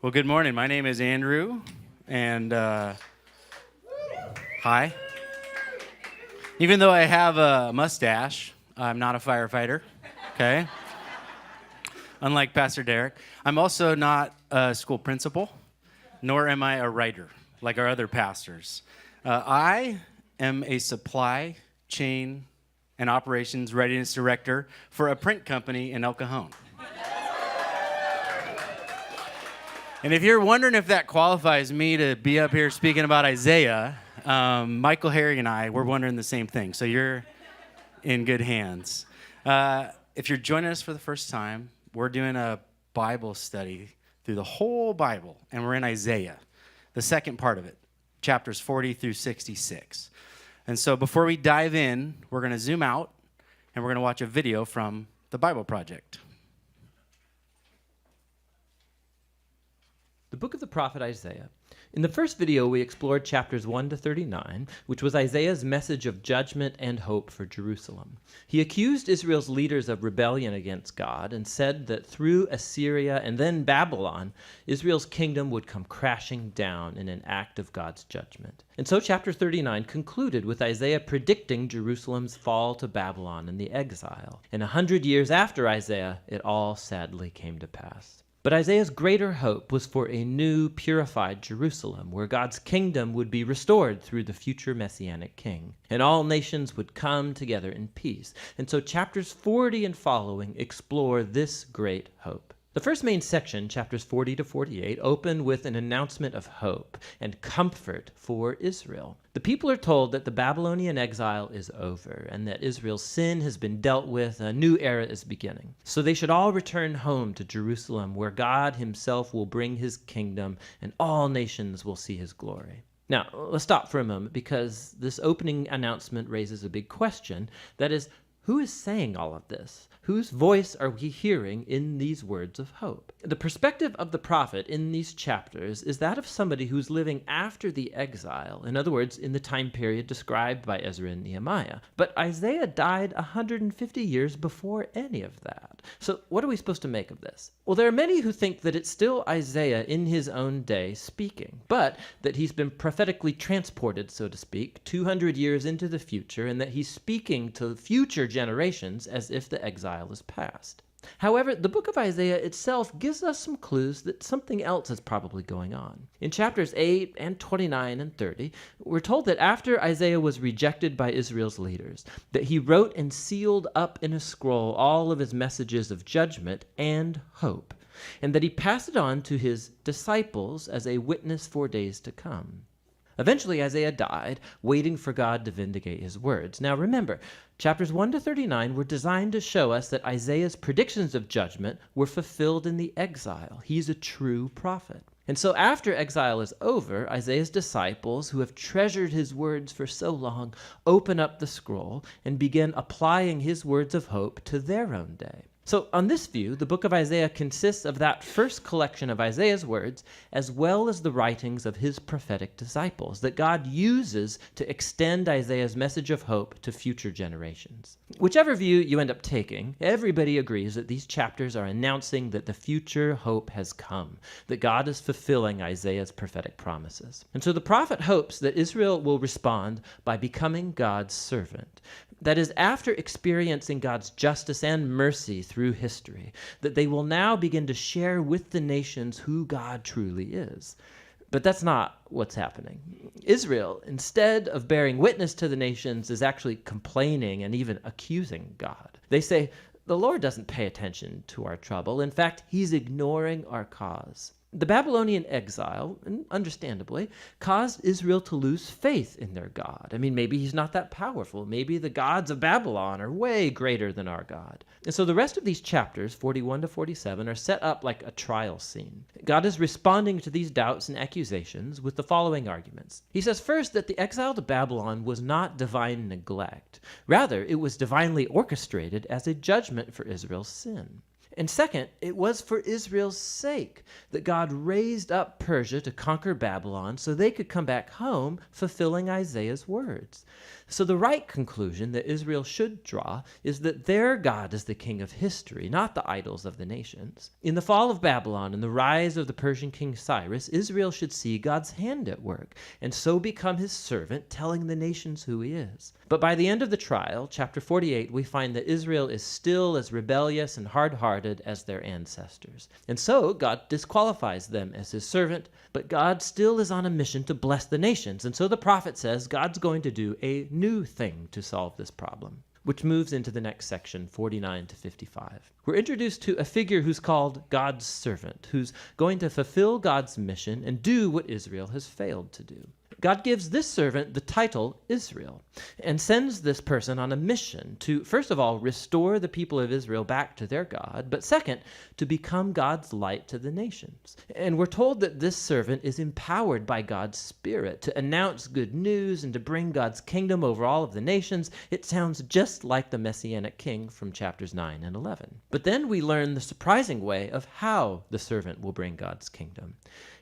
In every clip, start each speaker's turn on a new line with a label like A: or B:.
A: Well, good morning. My name is Andrew, and hi. Even though I have a mustache, I'm not a firefighter, okay? Unlike Pastor Derek. I'm also not a school principal, nor am I a writer like our other pastors. I am a supply chain and operations readiness director for a print company in El Cajon. And if you're wondering if that qualifies me to be up here speaking about Isaiah, Michael, Harry, and I, we're wondering the same thing. So you're in good hands. If you're joining us for the first time, we're doing a Bible study through the whole Bible, and we're in Isaiah, the second part of it, chapters 40 through 66. And so before we dive in, we're going to zoom out, and we're going to watch a video from the Bible Project.
B: The book of the prophet Isaiah. In the first video, we explored chapters 1 to 39, which was Isaiah's message of judgment and hope for Jerusalem. He accused Israel's leaders of rebellion against God and said that through Assyria and then Babylon, Israel's kingdom would come crashing down in an act of God's judgment. And so chapter 39 concluded with Isaiah predicting Jerusalem's fall to Babylon and the exile. And 100 years after Isaiah, it all sadly came to pass. But Isaiah's greater hope was for a new, purified Jerusalem, where God's kingdom would be restored through the future Messianic king, and all nations would come together in peace. And so chapters 40 and following explore this great hope. The first main section, chapters 40 to 48, open with an announcement of hope and comfort for Israel. The people are told that the Babylonian exile is over and that Israel's sin has been dealt with, a new era is beginning. So they should all return home to Jerusalem, where God himself will bring his kingdom and all nations will see his glory. Now, let's stop for a moment because this opening announcement raises a big question. That is, who is saying all of this? Whose voice are we hearing in these words of hope? The perspective of the prophet in these chapters is that of somebody who's living after the exile, in other words, in the time period described by Ezra and Nehemiah. But Isaiah died 150 years before any of that. So what are we supposed to make of this? Well, there are many who think that it's still Isaiah in his own day speaking, but that he's been prophetically transported, so to speak, 200 years into the future, and that he's speaking to future generations as if the exile is past. However, the book of Isaiah itself gives us some clues that something else is probably going on. In chapters 8 and 29 and 30, we're told that after Isaiah was rejected by Israel's leaders, that he wrote and sealed up in a scroll all of his messages of judgment and hope, and that he passed it on to his disciples as a witness for days to come. Eventually, Isaiah died, waiting for God to vindicate his words. Now remember, chapters 1 to 39 were designed to show us that Isaiah's predictions of judgment were fulfilled in the exile. He's a true prophet. And so after exile is over, Isaiah's disciples, who have treasured his words for so long, open up the scroll and begin applying his words of hope to their own day. So on this view, the book of Isaiah consists of that first collection of Isaiah's words, as well as the writings of his prophetic disciples that God uses to extend Isaiah's message of hope to future generations. Whichever view you end up taking, everybody agrees that these chapters are announcing that the future hope has come, that God is fulfilling Isaiah's prophetic promises. And so the prophet hopes that Israel will respond by becoming God's servant. That is, after experiencing God's justice and mercy through history, that they will now begin to share with the nations who God truly is. But that's not what's happening. Israel, instead of bearing witness to the nations, is actually complaining and even accusing God. They say, "The Lord doesn't pay attention to our trouble. In fact, he's ignoring our cause." The Babylonian exile, and understandably, caused Israel to lose faith in their God. I mean, maybe he's not that powerful. Maybe the gods of Babylon are way greater than our God. And so the rest of these chapters, 41 to 47, are set up like a trial scene. God is responding to these doubts and accusations with the following arguments. He says first that the exile to Babylon was not divine neglect. Rather, it was divinely orchestrated as a judgment for Israel's sin. And second, it was for Israel's sake that God raised up Persia to conquer Babylon so they could come back home, fulfilling Isaiah's words. So the right conclusion that Israel should draw is that their God is the king of history, not the idols of the nations. In the fall of Babylon and the rise of the Persian king Cyrus, Israel should see God's hand at work and so become his servant, telling the nations who he is. But by the end of the trial, chapter 48, we find that Israel is still as rebellious and hard-hearted as their ancestors. And so God disqualifies them as his servant, but God still is on a mission to bless the nations. And so the prophet says God's going to do a new thing to solve this problem, which moves into the next section, 49 to 55. We're introduced to a figure who's called God's servant, who's going to fulfill God's mission and do what Israel has failed to do. God gives this servant the title Israel and sends this person on a mission to, first of all, restore the people of Israel back to their God, but second, to become God's light to the nations. And we're told that this servant is empowered by God's Spirit to announce good news and to bring God's kingdom over all of the nations. It sounds just like the Messianic king from chapters 9 and 11. But then we learn the surprising way of how the servant will bring God's kingdom.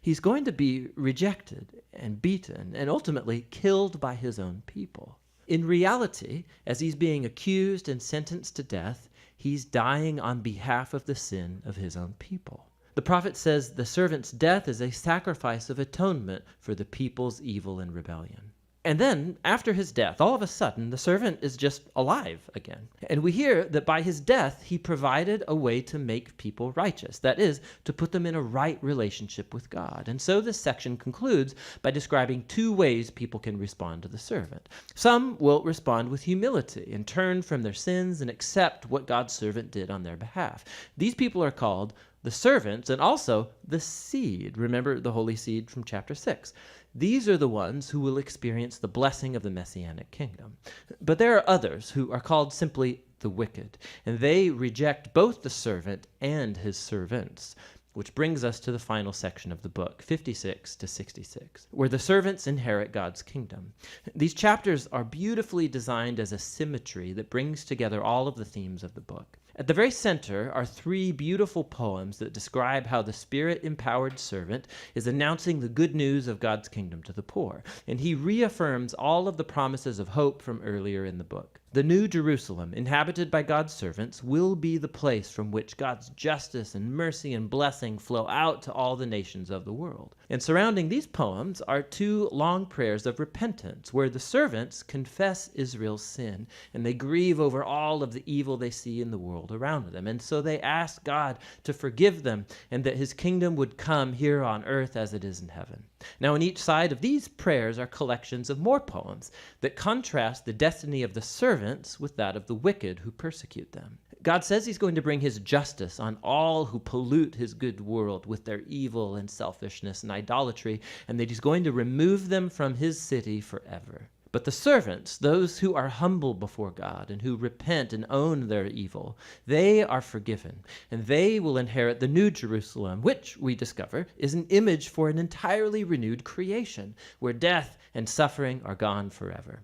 B: He's going to be rejected and beaten and ultimately killed by his own people. In reality, as he's being accused and sentenced to death, he's dying on behalf of the sin of his own people. The prophet says the servant's death is a sacrifice of atonement for the people's evil and rebellion. And then, after his death, all of a sudden, the servant is just alive again. And we hear that by his death, he provided a way to make people righteous. That is, to put them in a right relationship with God. And so this section concludes by describing two ways people can respond to the servant. Some will respond with humility and turn from their sins and accept what God's servant did on their behalf. These people are called the servants and also the seed. Remember the holy seed from chapter 6. These are the ones who will experience the blessing of the Messianic kingdom. But there are others who are called simply the wicked, and they reject both the servant and his servants, which brings us to the final section of the book, 56 to 66, where the servants inherit God's kingdom. These chapters are beautifully designed as a symmetry that brings together all of the themes of the book. At the very center are three beautiful poems that describe how the Spirit-empowered servant is announcing the good news of God's kingdom to the poor, and he reaffirms all of the promises of hope from earlier in the book. The New Jerusalem, inhabited by God's servants, will be the place from which God's justice and mercy and blessing flow out to all the nations of the world. And surrounding these poems are two long prayers of repentance, where the servants confess Israel's sin, and they grieve over all of the evil they see in the world around them. And so they ask God to forgive them, and that his kingdom would come here on earth as it is in heaven. Now, on each side of these prayers are collections of more poems that contrast the destiny of the servants with that of the wicked who persecute them. God says he's going to bring his justice on all who pollute his good world with their evil and selfishness and idolatry, and that he's going to remove them from his city forever. But the servants, those who are humble before God and who repent and own their evil, they are forgiven, and they will inherit the New Jerusalem, which, we discover, is an image for an entirely renewed creation, where death and suffering are gone forever.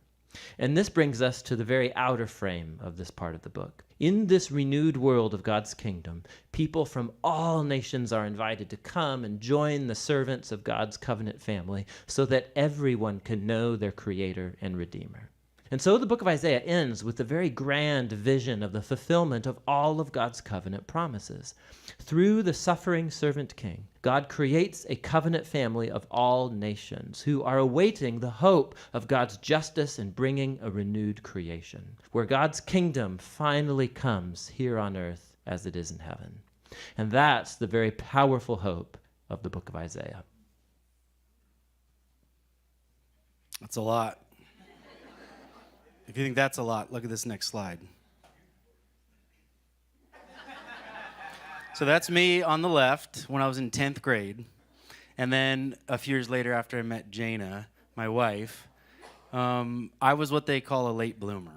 B: And this brings us to the very outer frame of this part of the book. In this renewed world of God's kingdom, people from all nations are invited to come and join the servants of God's covenant family so that everyone can know their Creator and Redeemer. And so the book of Isaiah ends with the very grand vision of the fulfillment of all of God's covenant promises. Through the suffering servant king, God creates a covenant family of all nations who are awaiting the hope of God's justice and bringing a renewed creation, where God's kingdom finally comes here on earth as it is in heaven. And that's the very powerful hope of the book of Isaiah.
A: That's a lot. If you think that's a lot, look at this next slide. So that's me on the left when I was in 10th grade. And then a few years later, after I met Jana, my wife, I was what they call a late bloomer.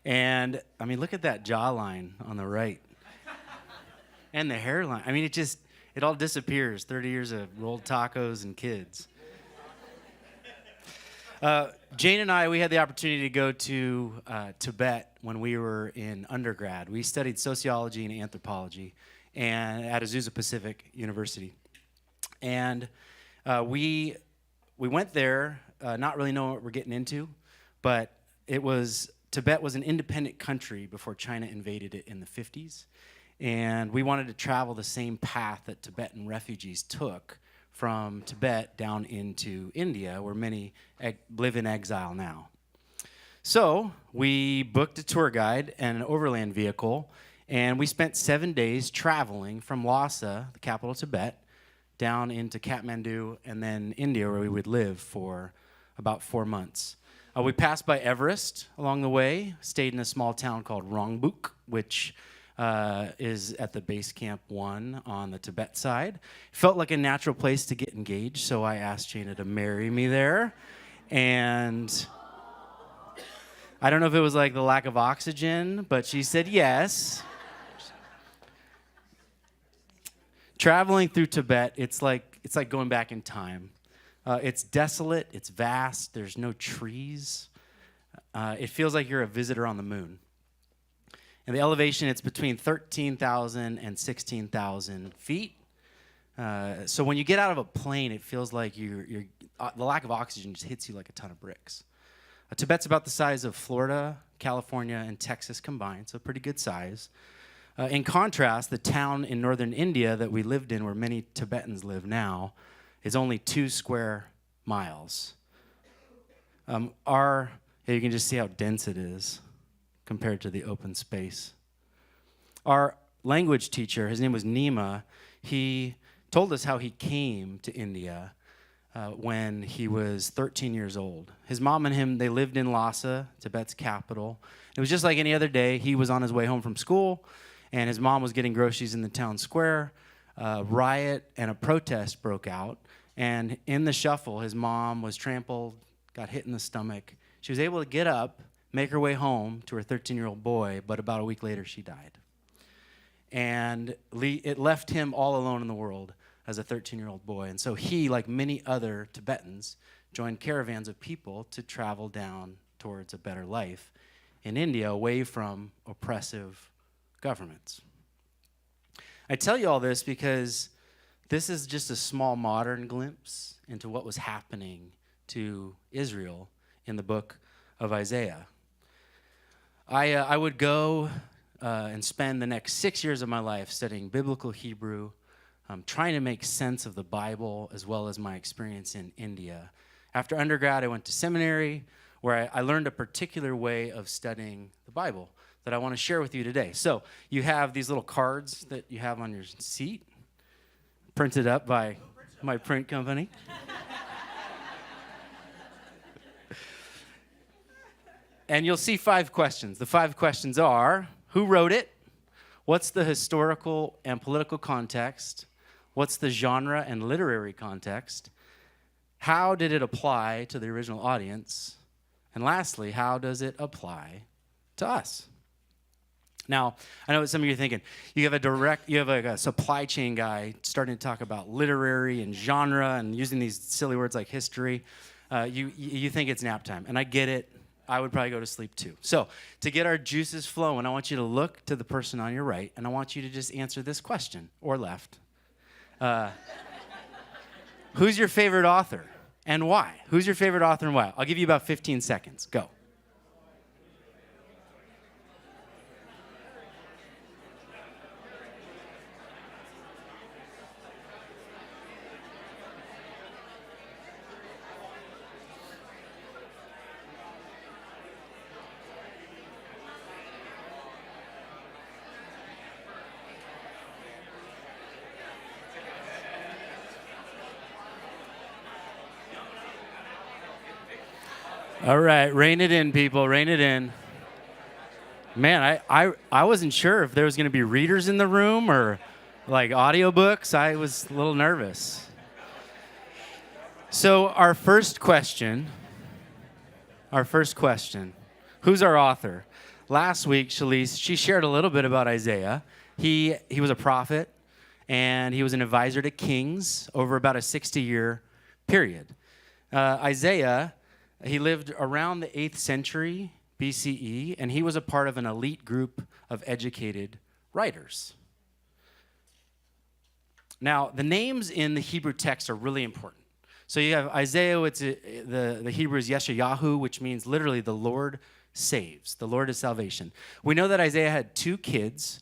A: And, I mean, look at that jawline on the right. And the hairline. I mean, it all disappears. 30 years of rolled tacos and kids. Jane and I, we had the opportunity to go to Tibet when we were in undergrad. We studied sociology and anthropology and at Azusa Pacific University. And we went there not really knowing what we're getting into, but Tibet was an independent country before China invaded it in the 50s. And we wanted to travel the same path that Tibetan refugees took from Tibet down into India, where many live in exile now. So we booked a tour guide and an overland vehicle, and we spent 7 days traveling from Lhasa, the capital of Tibet, down into Kathmandu and then India, where we would live for about 4 months. We passed by Everest along the way, stayed in a small town called Rongbuk, which is at the base camp 1 on the Tibet side. Felt like a natural place to get engaged, so I asked Jana to marry me there. And I don't know if it was like the lack of oxygen, but she said yes. Traveling through Tibet, it's like going back in time. It's desolate, it's vast, there's no trees. It feels like you're a visitor on the moon. And the elevation, it's between 13,000 and 16,000 feet. So when you get out of a plane, it feels like the lack of oxygen just hits you like a ton of bricks. Tibet's about the size of Florida, California, and Texas combined, so pretty good size. In contrast, the town in northern India that we lived in, where many Tibetans live now, is only 2 square miles. You can just see how dense it is compared to the open space. Our language teacher, his name was Nima, he told us how he came to India when he was 13 years old. His mom and him, they lived in Lhasa, Tibet's capital. It was just like any other day. He was on his way home from school, and his mom was getting groceries in the town square. A riot and a protest broke out, and in the shuffle, his mom was trampled, got hit in the stomach. She was able to get up, make her way home to her 13-year-old boy, but about a week later, she died. And it left him all alone in the world as a 13-year-old boy. And so he, like many other Tibetans, joined caravans of people to travel down towards a better life in India, away from oppressive governments. I tell you all this because this is just a small modern glimpse into what was happening to Israel in the book of Isaiah. I would go and spend the next 6 years of my life studying biblical Hebrew, trying to make sense of the Bible as well as my experience in India. After undergrad, I went to seminary where I learned a particular way of studying the Bible that I want to share with you today. So you have these little cards that you have on your seat, printed up by my print company. And you'll see 5 questions. The 5 questions are, who wrote it? What's the historical and political context? What's the genre and literary context? How did it apply to the original audience? And lastly, how does it apply to us? Now, I know what some of you are thinking. You have like a supply chain guy starting to talk about literary and genre and using these silly words like history. You think it's nap time, and I get it. I would probably go to sleep too. So to get our juices flowing, I want you to look to the person on your right, and I want you to just answer this question, or left. Who's your favorite author and why? Who's your favorite author and why? I'll give you about 15 seconds. Go. All right, rein it in, people, rein it in. Man, I wasn't sure if there was going to be readers in the room or like audiobooks. I was a little nervous. So our first question, who's our author? Last week, Shalise, she shared a little bit about Isaiah. He was a prophet, and he was an advisor to kings over about a 60-year period. Isaiah, he lived around the 8th century BCE, and he was a part of an elite group of educated writers. Now, the names in the Hebrew text are really important. So you have Isaiah, the Hebrew is Yeshayahu, which means literally the Lord saves. The Lord is salvation. We know that Isaiah had two kids.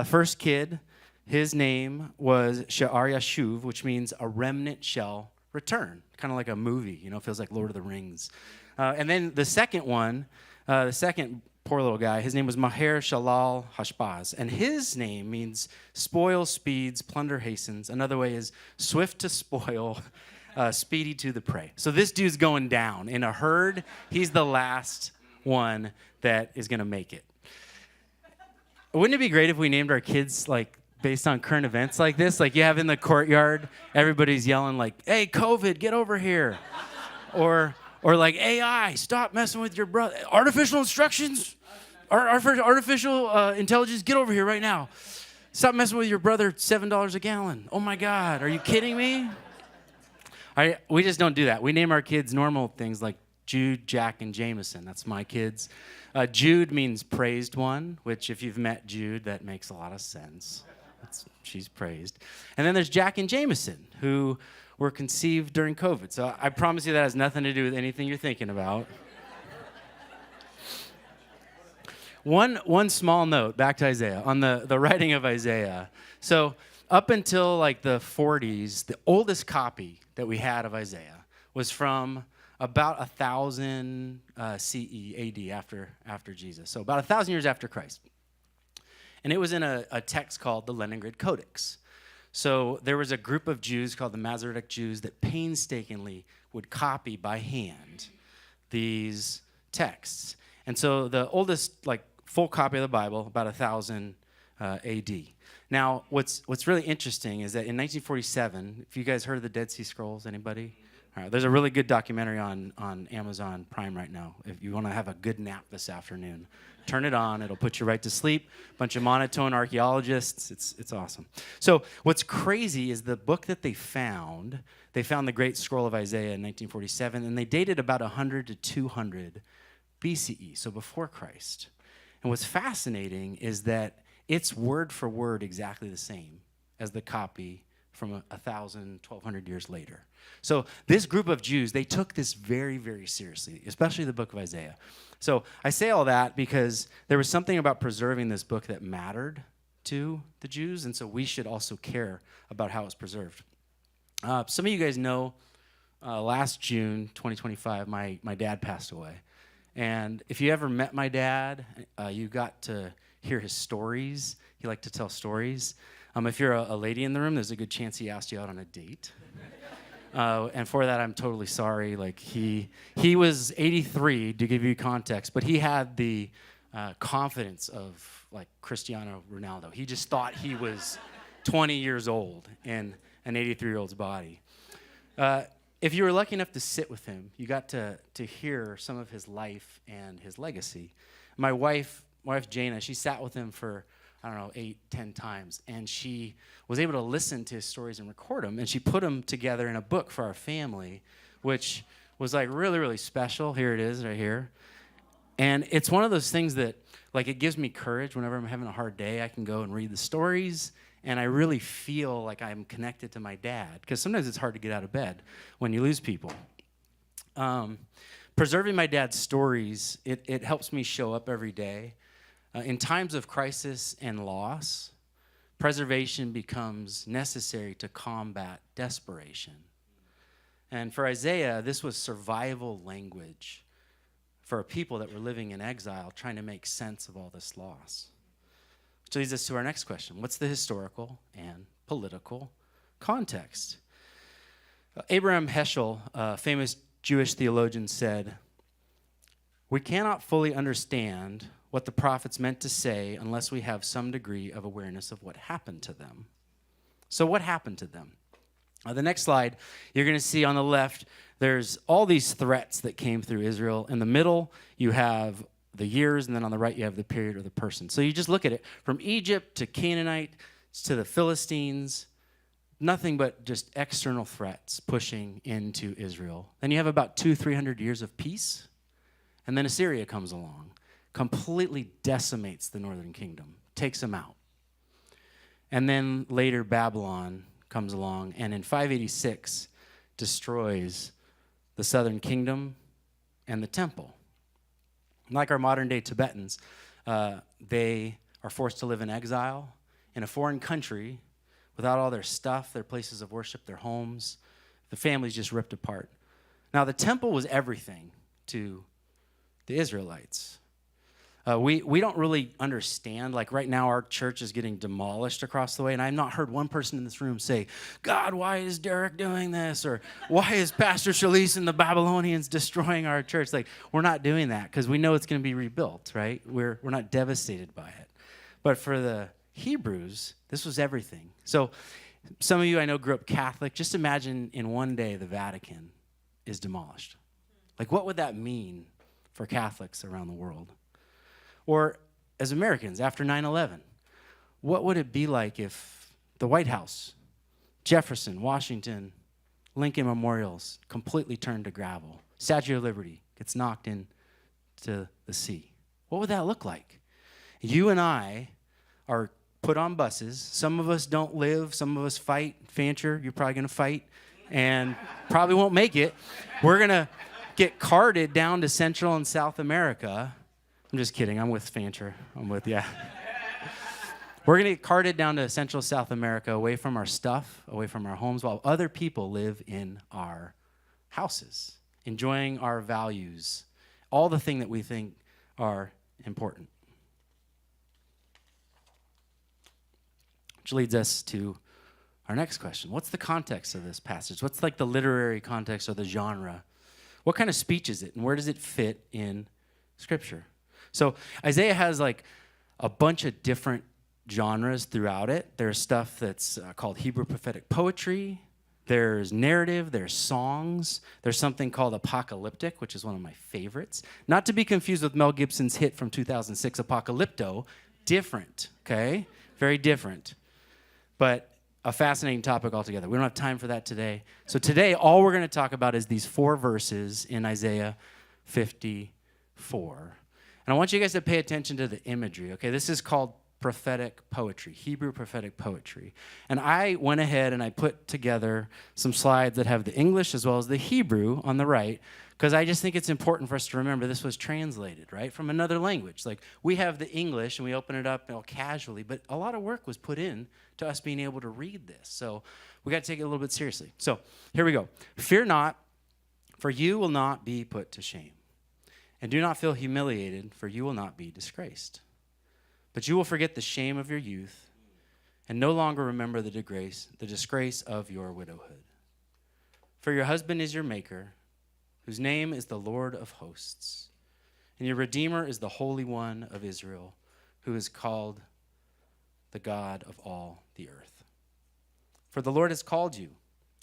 A: First kid, his name was She'ar Yashuv, which means a remnant shall return. Kind of like a movie, feels like Lord of the Rings. And then the second one, the second poor little guy, his name was Maher Shalal Hashbaz. And his name means spoil speeds, plunder hastens. Another way is swift to spoil, speedy to the prey. So this dude's going down. In a herd, he's the last one that is going to make it. Wouldn't it be great if we named our kids based on current events like this? Like you have in the courtyard, everybody's yelling hey, COVID, get over here. Or like AI, stop messing with your brother. Artificial instructions, artificial intelligence, get over here right now. Stop messing with your brother, $7 a gallon. Oh my God, are you kidding me? We just don't do that. We name our kids normal things like Jude, Jack, and Jameson. That's my kids. Jude means praised one, which if you've met Jude, that makes a lot of sense. She's praised. And then there's Jack and Jameson, who were conceived during COVID. So I promise you that has nothing to do with anything you're thinking about. One small note, back to Isaiah, on the writing of Isaiah. So up until the 40s, the oldest copy that we had of Isaiah was from about 1000 CE AD after Jesus. So about 1,000 years after Christ. And it was in a text called the Leningrad Codex. So there was a group of Jews called the Masoretic Jews that painstakingly would copy by hand these texts. And so the oldest full copy of the Bible, about 1000 AD. Now, what's really interesting is that in 1947, if you guys heard of the Dead Sea Scrolls, anybody? All right, there's a really good documentary on Amazon Prime right now. If you want to have a good nap this afternoon, turn it on. It'll put you right to sleep. Bunch of monotone archaeologists. It's awesome. So what's crazy is the book that they found the Great Scroll of Isaiah in 1947, and they dated about 100 to 200 BCE, so before Christ. And what's fascinating is that it's word for word exactly the same as the copy from 1,000, 1,200 years later. So this group of Jews, they took this very, very seriously, especially the book of Isaiah. So I say all that because there was something about preserving this book that mattered to the Jews, and so we should also care about how it's preserved. Some of you guys know last June 2025, my dad passed away. And if you ever met my dad, you got to hear his stories. He liked to tell stories. If you're a lady in the room, there's a good chance he asked you out on a date. And for that, I'm totally sorry. He was 83, to give you context, but he had the confidence of Cristiano Ronaldo. He just thought he was 20 years old in an 83-year-old's body. If you were lucky enough to sit with him, you got to hear some of his life and his legacy. My wife Jana, she sat with him for 8-10 times, and she was able to listen to his stories and record them, and she put them together in a book for our family, which was really, really special. Here it is right here. And it's one of those things that it gives me courage whenever I'm having a hard day. I can go and read the stories, and I really feel like I'm connected to my dad, because sometimes it's hard to get out of bed when you lose people. Preserving my dad's stories, it helps me show up every day. In times of crisis and loss, preservation becomes necessary to combat desperation. And for Isaiah, this was survival language for a people that were living in exile, trying to make sense of all this loss. Which leads us to our next question. What's the historical and political context? Abraham Heschel, a famous Jewish theologian, said, "We cannot fully understand what the prophets meant to say unless we have some degree of awareness of what happened to them." So what happened to them? The next slide, you're going to see on the left, there's all these threats that came through Israel. In the middle, you have the years, and then on the right, you have the period or the person. So you just look at it. From Egypt to Canaanite to the Philistines, nothing but just external threats pushing into Israel. Then you have about 200-300 years of peace, and then Assyria comes along. completely decimates the northern kingdom, takes them out. And then later Babylon comes along and in 586 destroys the southern kingdom and the temple. Like our modern day Tibetans, they are forced to live in exile in a foreign country without all their stuff, their places of worship, their homes. The family's just ripped apart. Now, the temple was everything to the Israelites. We don't really understand. Like right now, our church is getting demolished across the way, and I've not heard one person in this room say, God, why is Derek doing this? Or why is Pastor Shalice and the Babylonians destroying our church? Like, we're not doing that because we know it's going to be rebuilt, right? We're not devastated by it. But for the Hebrews, this was everything. So some of you I know grew up Catholic. Just imagine in one day the Vatican is demolished. Like, what would that mean for Catholics around the world? Or as Americans, after 9/11, what would it be like if the White House, Jefferson, Washington, Lincoln memorials completely turned to gravel? Statue of Liberty gets knocked into the sea. What would that look like? You and I are put on buses. Some of us don't live. Some of us fight. Fancher, you're probably going to fight and probably won't make it. We're going to get carted down to Central and South America. I'm just kidding. I'm with Fancher. Yeah. We're going to get carted down to Central South America, away from our stuff, away from our homes, while other people live in our houses, enjoying our values, all the things that we think are important. Which leads us to our next question. What's the context of this passage? What's like the literary context or the genre? What kind of speech is it, and where does it fit in Scripture? So Isaiah has like a bunch of different genres throughout it. There's stuff that's called Hebrew prophetic poetry. There's narrative. There's songs. There's something called apocalyptic, which is one of my favorites. Not to be confused with Mel Gibson's hit from 2006, Apocalypto. Different, okay? Very different. But a fascinating topic altogether. We don't have time for that today. So today, all we're going to talk about is these 4 verses in Isaiah 54. And I want you guys to pay attention to the imagery, okay? This is called prophetic poetry, Hebrew prophetic poetry. And I went ahead and I put together some slides that have the English as well as the Hebrew on the right, because I just think it's important for us to remember this was translated, right, from another language. Like, we have the English and we open it up all casually, but a lot of work was put in to us being able to read this. So we got to take it a little bit seriously. So here we go. Fear not, for you will not be put to shame. And do not feel humiliated, for you will not be disgraced. But you will forget the shame of your youth and no longer remember the disgrace of your widowhood. For your husband is your maker, whose name is the Lord of hosts. And your Redeemer is the Holy One of Israel, who is called the God of all the earth. For the Lord has called you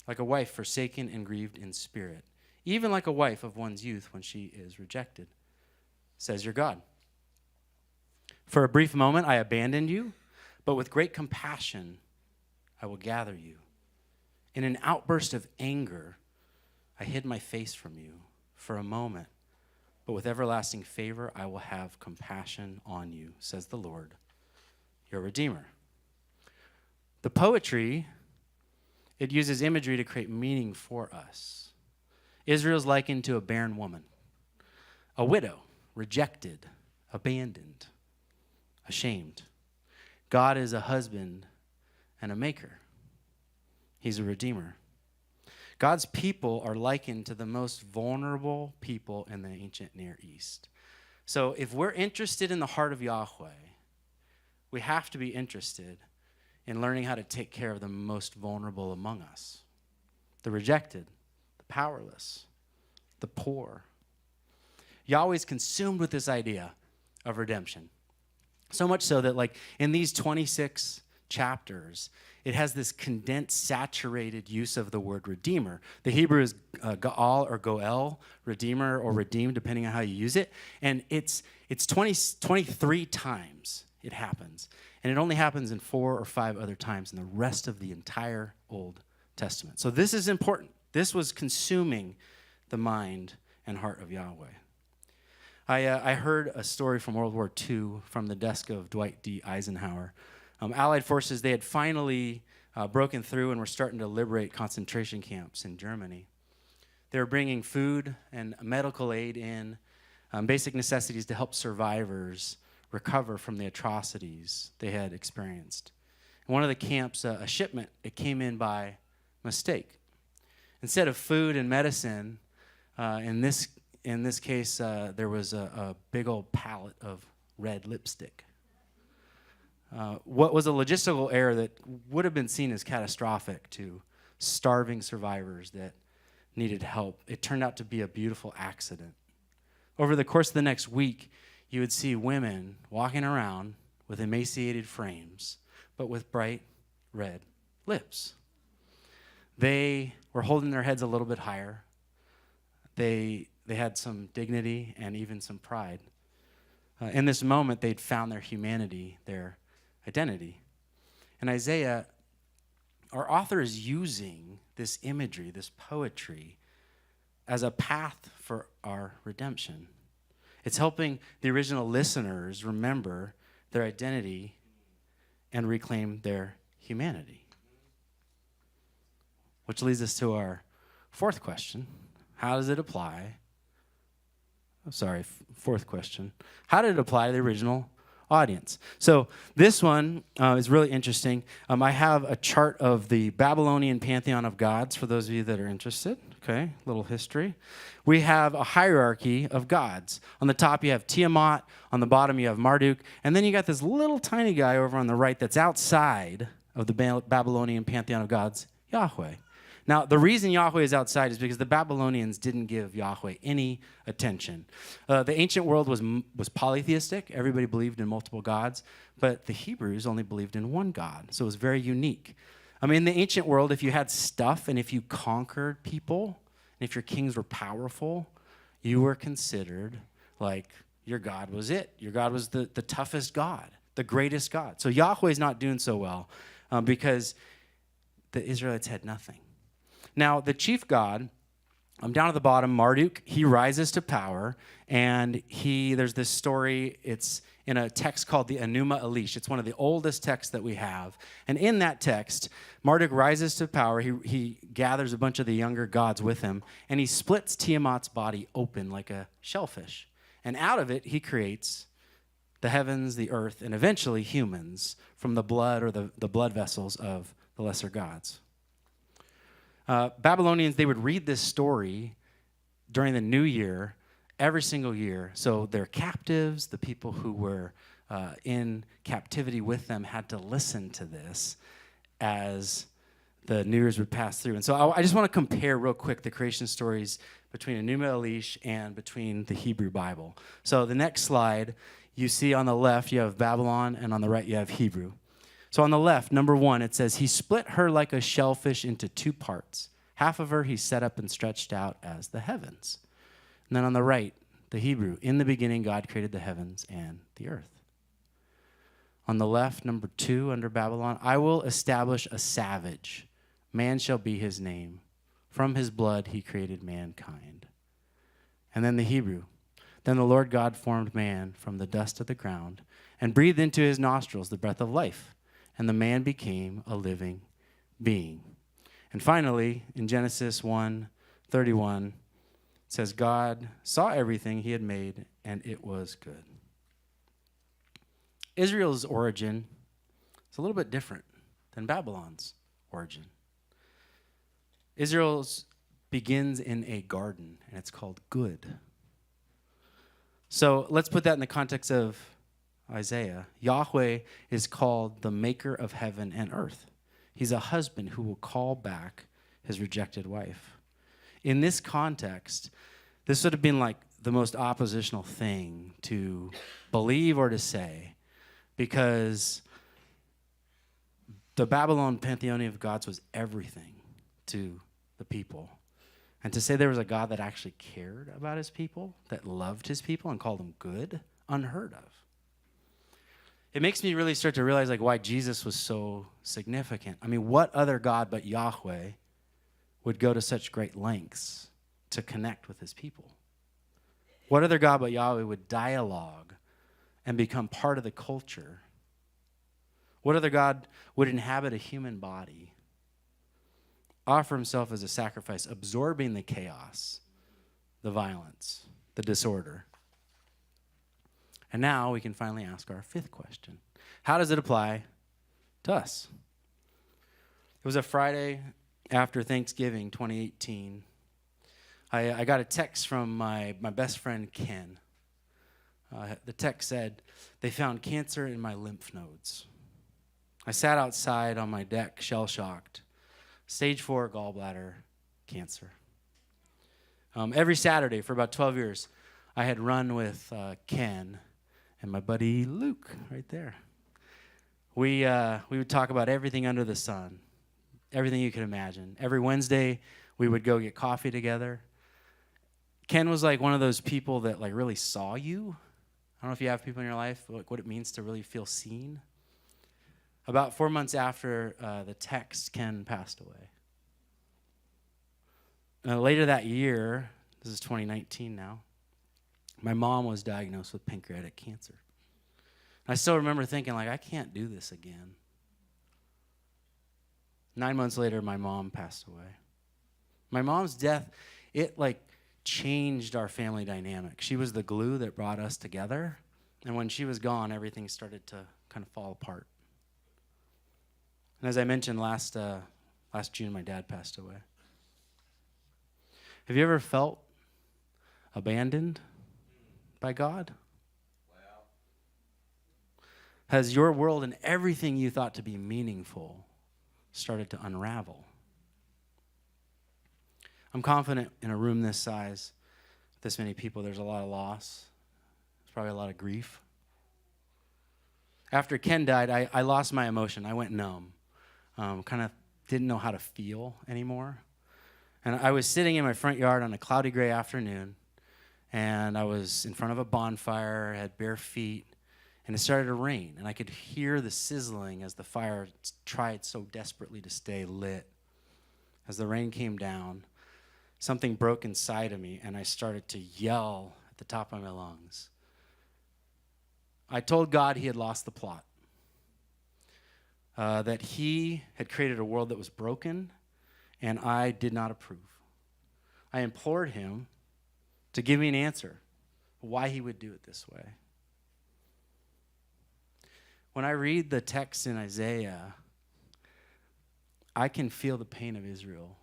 A: like a wife forsaken and grieved in spirit, even like a wife of one's youth when she is rejected, says your God. For a brief moment I abandoned you, but with great compassion I will gather you. In an outburst of anger I hid my face from you for a moment, but with everlasting favor I will have compassion on you, says the Lord, your Redeemer. The poetry, it uses imagery to create meaning for us. Israel's likened to a barren woman, a widow, rejected, abandoned, ashamed. God is a husband and a maker. He's a redeemer. God's people are likened to the most vulnerable people in the ancient Near East. So if we're interested in the heart of Yahweh, we have to be interested in learning how to take care of the most vulnerable among us, the rejected, the powerless, the poor. Yahweh's consumed with this idea of redemption. So much so that, like, in these 26 chapters, it has this condensed, saturated use of the word redeemer. The Hebrew is Gaal or Goel, redeemer or redeemed, depending on how you use it. And it's 23 times it happens. And it only happens in 4 or 5 other times in the rest of the entire Old Testament. So this is important. This was consuming the mind and heart of Yahweh. I heard a story from World War II from the desk of Dwight D. Eisenhower. Allied forces, they had finally broken through and were starting to liberate concentration camps in Germany. They were bringing food and medical aid in, basic necessities to help survivors recover from the atrocities they had experienced. In one of the camps, a shipment, it came in by mistake. Instead of food and medicine, in this case, there was a big old pallet of red lipstick. What was a logistical error that would have been seen as catastrophic to starving survivors that needed help, it turned out to be a beautiful accident. Over the course of the next week, you would see women walking around with emaciated frames, but with bright red lips. They were holding their heads a little bit higher. They had some dignity and even some pride. In this moment, they'd found their humanity, their identity. And Isaiah, our author is using this imagery, this poetry, as a path for our redemption. It's helping the original listeners remember their identity and reclaim their humanity. Which leads us to our fourth question. How does it apply? Fourth question. How did it apply to the original audience? So this one is really interesting. I have a chart of the Babylonian pantheon of gods for those of you that are interested. Okay, little history. We have a hierarchy of gods. On the top you have Tiamat, on the bottom you have Marduk, and then you got this little tiny guy over on the right that's outside of the Babylonian pantheon of gods, Yahweh. Now, the reason Yahweh is outside is because the Babylonians didn't give Yahweh any attention. The ancient world was polytheistic. Everybody believed in multiple gods, but the Hebrews only believed in one God, so it was very unique. I mean, in the ancient world, if you had stuff and if you conquered people, and if your kings were powerful, you were considered like your God was it. Your God was the toughest God, the greatest God. So Yahweh's not doing so well because the Israelites had nothing. Now, the chief god, down at the bottom, Marduk, he rises to power, and there's this story, it's in a text called the Enuma Elish. It's one of the oldest texts that we have. And in that text, Marduk rises to power. He gathers a bunch of the younger gods with him, and he splits Tiamat's body open like a shellfish. And out of it, he creates the heavens, the earth, and eventually humans from the blood or the blood vessels of the lesser gods. Babylonians, they would read this story during the new year, every single year. So their captives, the people who were in captivity with them, had to listen to this as the New Year's would pass through. And so I just want to compare real quick the creation stories between Enuma Elish and between the Hebrew Bible. So the next slide, you see on the left, you have Babylon, and on the right, you have Hebrew. So on the left, number 1, it says, he split her like a shellfish into 2 parts. Half of her he set up and stretched out as the heavens. And then on the right, the Hebrew, in the beginning, God created the heavens and the earth. On the left, number 2, under Babylon, I will establish a savage. Man shall be his name. From his blood he created mankind. And then the Hebrew, then the Lord God formed man from the dust of the ground and breathed into his nostrils the breath of life. And the man became a living being. And finally, in Genesis 1:31, it says, God saw everything he had made, and it was good. Israel's origin is a little bit different than Babylon's origin. Israel's begins in a garden, and it's called good. So let's put that in the context of Isaiah. Yahweh is called the maker of heaven and earth. He's a husband who will call back his rejected wife. In this context, this would have been like the most oppositional thing to believe or to say, because the Babylon pantheon of gods was everything to the people. And to say there was a God that actually cared about his people, that loved his people and called them good, unheard of. It makes me really start to realize like why Jesus was so significant. I mean, what other God but Yahweh would go to such great lengths to connect with his people? What other God but Yahweh would dialogue and become part of the culture? What other God would inhabit a human body, offer himself as a sacrifice, absorbing the chaos, the violence, the disorder? And now we can finally ask our fifth question. How does it apply to us? It was a Friday after Thanksgiving 2018. I got a text from my best friend, Ken. The text said, "They found cancer in my lymph nodes." I sat outside on my deck, shell-shocked. Stage 4 gallbladder cancer. Every Saturday for about 12 years, I had run with Ken and my buddy Luke right there. We would talk about everything under the sun, everything you could imagine. Every Wednesday, we would go get coffee together. Ken was like one of those people that like really saw you. I don't know if you have people in your life, like what it means to really feel seen. About 4 months after the text, Ken passed away. Later that year, this is 2019 now, my mom was diagnosed with pancreatic cancer. I still remember thinking, like, I can't do this again. 9 months later, my mom passed away. My mom's death, it like changed our family dynamic. She was the glue that brought us together. And when she was gone, everything started to kind of fall apart. And as I mentioned, last June, my dad passed away. Have you ever felt abandoned by God? Wow. Has your world and everything you thought to be meaningful started to unravel? I'm confident in a room this size, with this many people, there's a lot of loss. There's probably a lot of grief. After Ken died, I lost my emotion. I went numb. Kind of didn't know how to feel anymore. And I was sitting in my front yard on a cloudy gray afternoon, and I was in front of a bonfire, had bare feet, and it started to rain. And I could hear the sizzling as the fire tried so desperately to stay lit. As the rain came down, something broke inside of me, and I started to yell at the top of my lungs. I told God he had lost the plot, that he had created a world that was broken, and I did not approve. I implored him to give me an answer, why he would do it this way. When I read the text in Isaiah, I can feel the pain of Israel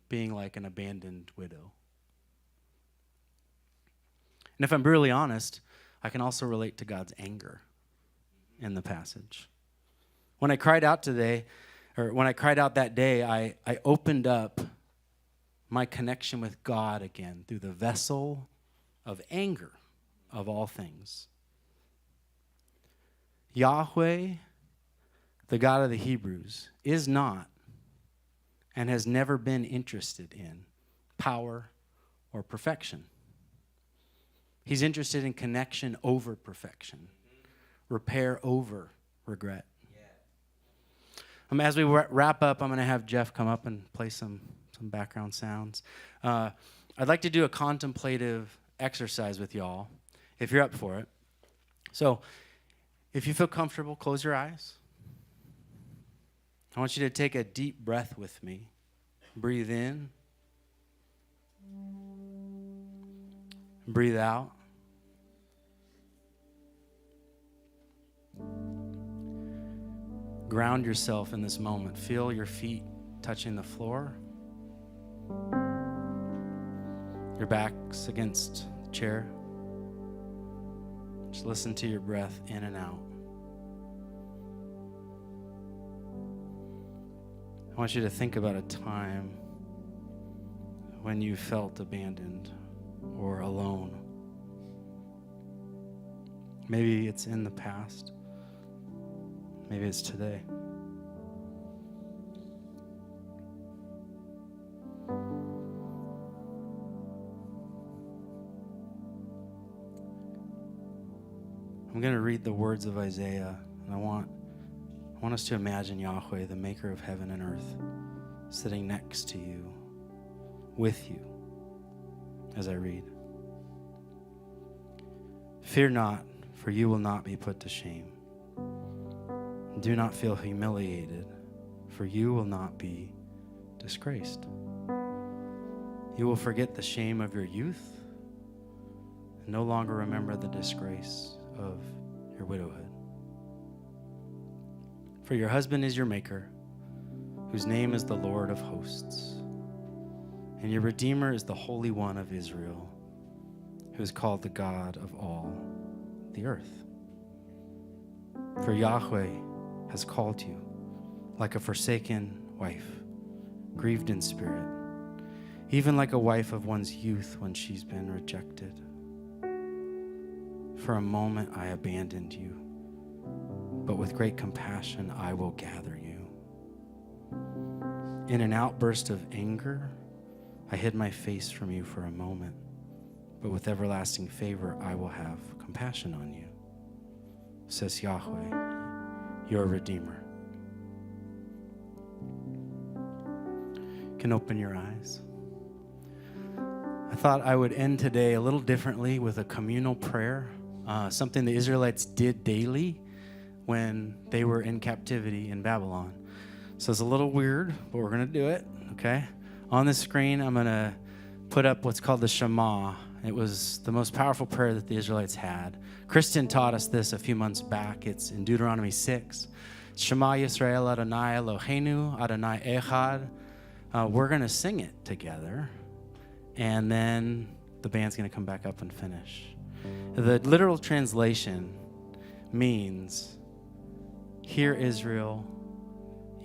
A: being like an abandoned widow. And if I'm brutally honest, I can also relate to God's anger in the passage. When I cried out that day, I opened up my connection with God again through the vessel of anger of all things. Yahweh, the God of the Hebrews, is not and has never been interested in power or perfection. He's interested in connection over perfection, repair over regret. As we wrap up, I'm going to have Jeff come up and play some background sounds. I'd like to do a contemplative exercise with y'all, if you're up for it. So, if you feel comfortable, close your eyes. I want you to take a deep breath with me. Breathe in. Breathe out. Ground yourself in this moment. Feel your feet touching the floor. Your back's against the chair. Just listen to your breath in and out. I want you to think about a time when you felt abandoned or alone. Maybe it's in the past. Maybe it's today. I'm going to read the words of Isaiah, and I want us to imagine Yahweh, the maker of heaven and earth, sitting next to you, with you, as I read. Fear not, for you will not be put to shame. Do not feel humiliated, for you will not be disgraced. You will forget the shame of your youth and no longer remember the disgrace of your widowhood. For your husband is your maker, whose name is the Lord of hosts. And your Redeemer is the Holy One of Israel, who is called the God of all the earth. For Yahweh has called you like a forsaken wife, grieved in spirit, even like a wife of one's youth when she's been rejected. For a moment I abandoned you, but with great compassion I will gather you. In an outburst of anger, I hid my face from you for a moment, but with everlasting favor I will have compassion on you, says Yahweh, your Redeemer. You can open your eyes. I thought I would end today a little differently with a communal prayer, something the Israelites did daily when they were in captivity in Babylon. So it's a little weird, but we're going to do it, okay? On the screen, I'm going to put up what's called the Shema. It was the most powerful prayer that the Israelites had. Kristen taught us this a few months back. It's in Deuteronomy 6. Shema Yisrael Adonai Eloheinu Adonai Echad. We're going to sing it together, and then the band's going to come back up and finish. The literal translation means, "Hear Israel,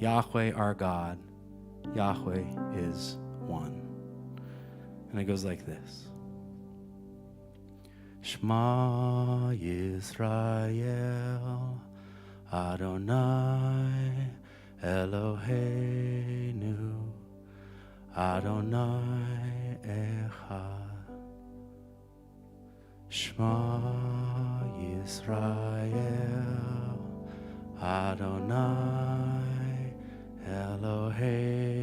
A: Yahweh our God, Yahweh is one." And it goes like this. Shema Yisrael, Adonai Eloheinu, Adonai Echad. Shema Yisrael, Adonai Eloheinu,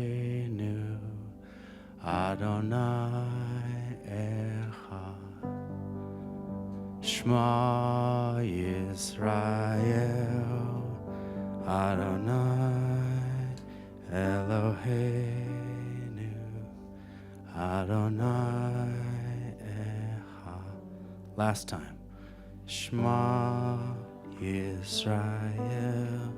A: Adonai Echad. Shema Yisrael, Adonai Eloheinu, Adonai Echad. Last time. Shema Yisrael,